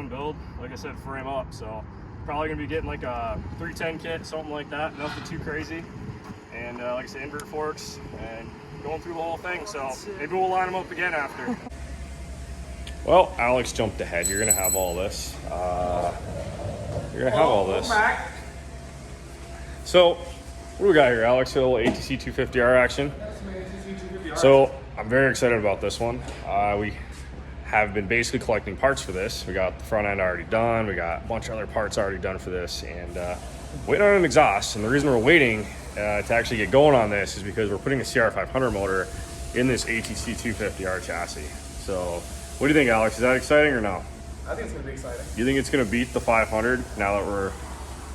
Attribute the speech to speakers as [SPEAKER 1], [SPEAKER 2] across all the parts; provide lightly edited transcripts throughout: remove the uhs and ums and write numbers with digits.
[SPEAKER 1] one build, like I said, frame up. So probably gonna be getting like a 310 kit, something like that. Nothing too crazy. And like I said, invert forks and going through the whole thing. So maybe we'll line them up again after. Well, Alex jumped ahead. You're gonna have all this. So what do we got here, Alex? A little ATC250R action. So I'm very excited about this one. We have been basically collecting parts for this. We got the front end already done. We got a bunch of other parts already done for this, and waiting on an exhaust. And the reason we're waiting to actually get going on this is because we're putting a CR500 motor in this ATC250R chassis. So what do you think, Alex? Is that exciting or no?
[SPEAKER 2] I think it's gonna be exciting.
[SPEAKER 1] You think it's gonna beat the 500 now that we're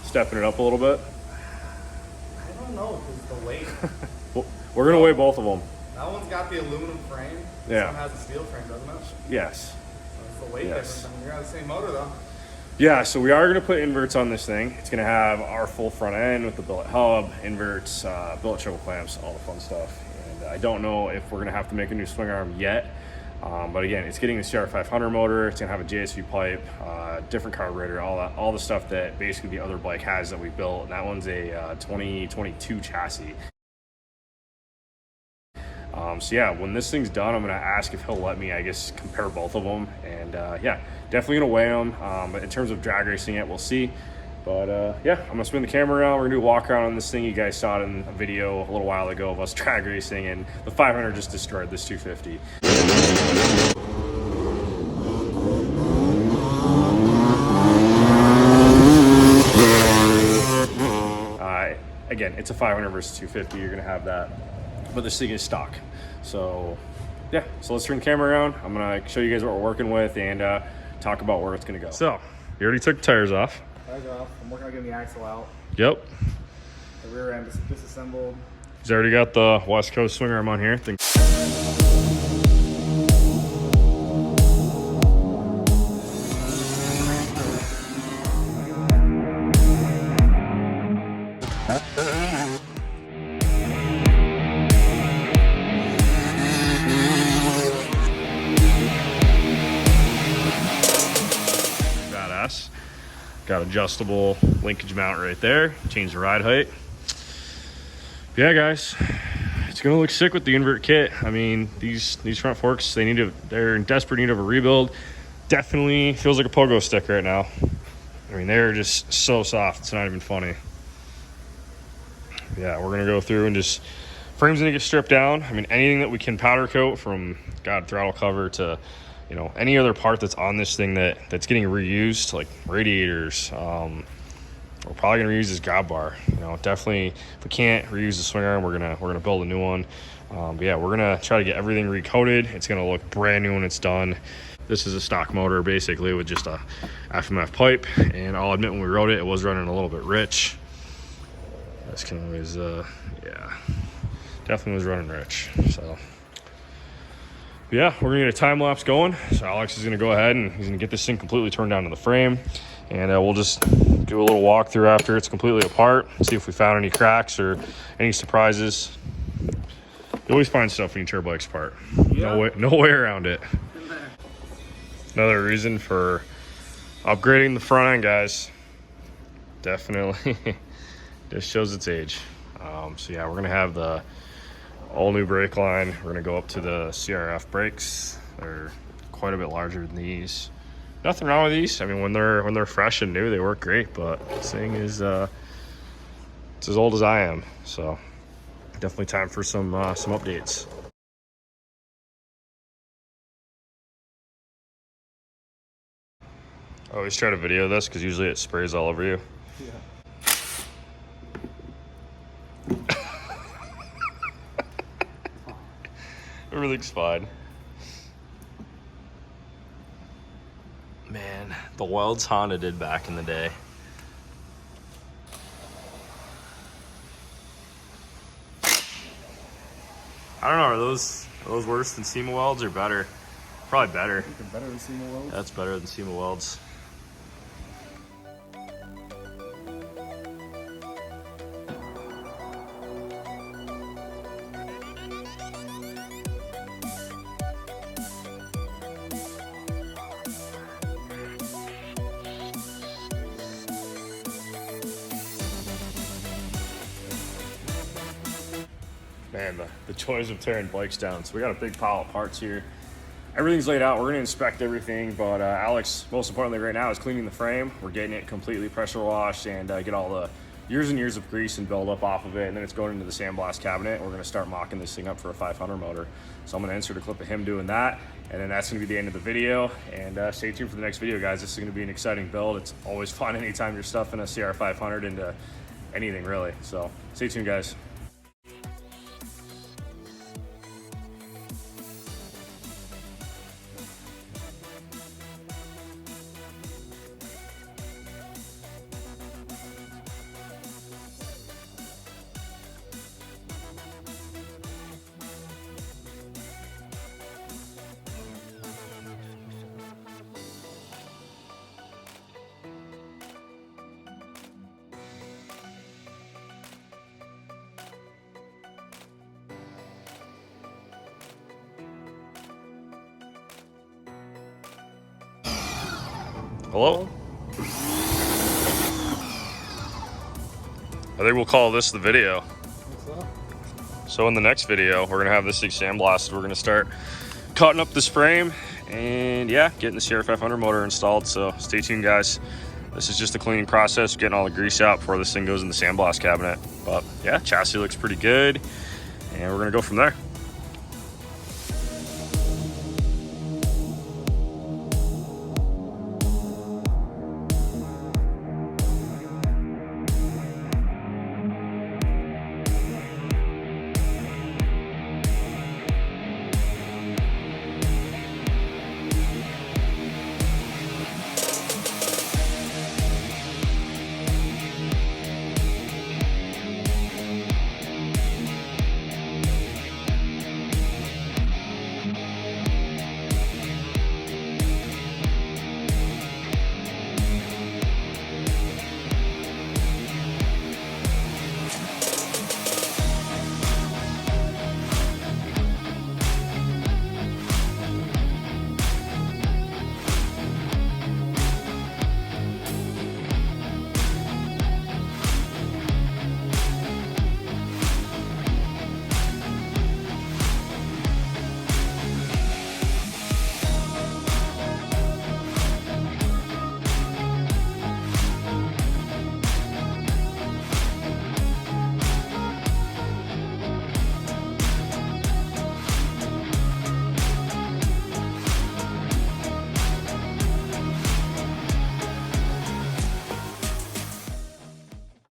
[SPEAKER 1] stepping it up a little bit?
[SPEAKER 2] I don't know, because the weight.
[SPEAKER 1] Well, we're gonna weigh both of them.
[SPEAKER 2] That one's got the aluminum frame.
[SPEAKER 1] Yeah.
[SPEAKER 2] This one has a steel frame, doesn't it?
[SPEAKER 1] Yes.
[SPEAKER 2] So it's the weight
[SPEAKER 1] Yes.
[SPEAKER 2] difference. I mean, you're on the same motor though.
[SPEAKER 1] Yeah, so we are gonna put inverts on this thing. It's gonna have our full front end with the billet hub, inverts, billet shovel clamps, all the fun stuff. And I don't know if we're gonna have to make a new swing arm yet. But again, it's getting the CR500 motor. It's gonna have a JSV pipe, different carburetor, all the stuff that basically the other bike has that we built. And that one's a 2022 chassis. So yeah, when this thing's done, I'm gonna ask if he'll let me, I guess, compare both of them. And yeah, definitely gonna weigh them. But in terms of drag racing it, we'll see. But yeah, I'm gonna spin the camera around. We're gonna do a walk around on this thing. You guys saw it in a video a little while ago of us drag racing, and the 500 just destroyed this 250. Again, it's a 500 versus 250. You're gonna have that, but this thing is stock. So yeah, so let's turn the camera around. I'm gonna show you guys what we're working with and talk about where it's gonna go. So you already took the tires off.
[SPEAKER 2] Tires off. I'm working on getting the axle out.
[SPEAKER 1] Yep.
[SPEAKER 2] The rear end is disassembled.
[SPEAKER 1] He's already got the West Coast swing arm on here. Badass. Got adjustable linkage mount right there. Change the ride height. Yeah, guys, it's gonna look sick with the invert kit. I mean, these front forks, they're in desperate need of a rebuild. Definitely feels like a pogo stick right now. I mean, they're just so soft, it's not even funny. Yeah, we're gonna go through and just, frame's gonna get stripped down. I mean, anything that we can powder coat, from throttle cover to, you know, any other part that's on this thing that's getting reused, like radiators. We're probably gonna reuse this grab bar. You know, definitely, if we can't reuse the swing arm, we're gonna build a new one. But yeah, we're gonna try to get everything recoated. It's gonna look brand new when it's done. This is a stock motor basically with just a FMF pipe, and I'll admit when we rode it, it was running a little bit rich. This can always, yeah, definitely was running rich. So yeah, we're gonna get a time lapse going. So Alex is gonna go ahead and he's gonna get this thing completely turned down to the frame, and we'll just do a little walkthrough after it's completely apart, see if we found any cracks or any surprises. You always find stuff when you tear bikes apart. Yeah. No way around it. Another reason for upgrading the front end, guys. Definitely, this shows its age. So yeah, we're gonna have the all new brake line. We're gonna go up to the CRF brakes. They're quite a bit larger than these. Nothing wrong with these. I mean, when they're fresh and new, they work great. But this thing is it's as old as I am. So definitely time for some updates. I always try to video this because usually it sprays all over you. Yeah. Everything's fine. Man, the welds Honda did back in the day. I don't know, are those worse than SEMA welds or better? Probably better.
[SPEAKER 2] Better than SEMA welds?
[SPEAKER 1] That's better than SEMA welds. Man, the joys of tearing bikes down. So we got a big pile of parts here. Everything's laid out. We're gonna inspect everything, but Alex, most importantly right now, is cleaning the frame. We're getting it completely pressure washed and get all the years and years of grease and buildup off of it, and then it's going into the sandblast cabinet. We're gonna start mocking this thing up for a 500 motor. So I'm gonna insert a clip of him doing that, and then that's gonna be the end of the video. And stay tuned for the next video, guys. This is gonna be an exciting build. It's always fun anytime you're stuffing a CR500 into anything, really. So stay tuned, guys. Hello? I think we'll call this the video. So in the next video, we're gonna have this thing sandblasted. We're gonna start cutting up this frame and yeah, getting the CR500 motor installed. So stay tuned, guys. This is just the cleaning process, getting all the grease out before this thing goes in the sandblast cabinet. But yeah, chassis looks pretty good and we're gonna go from there.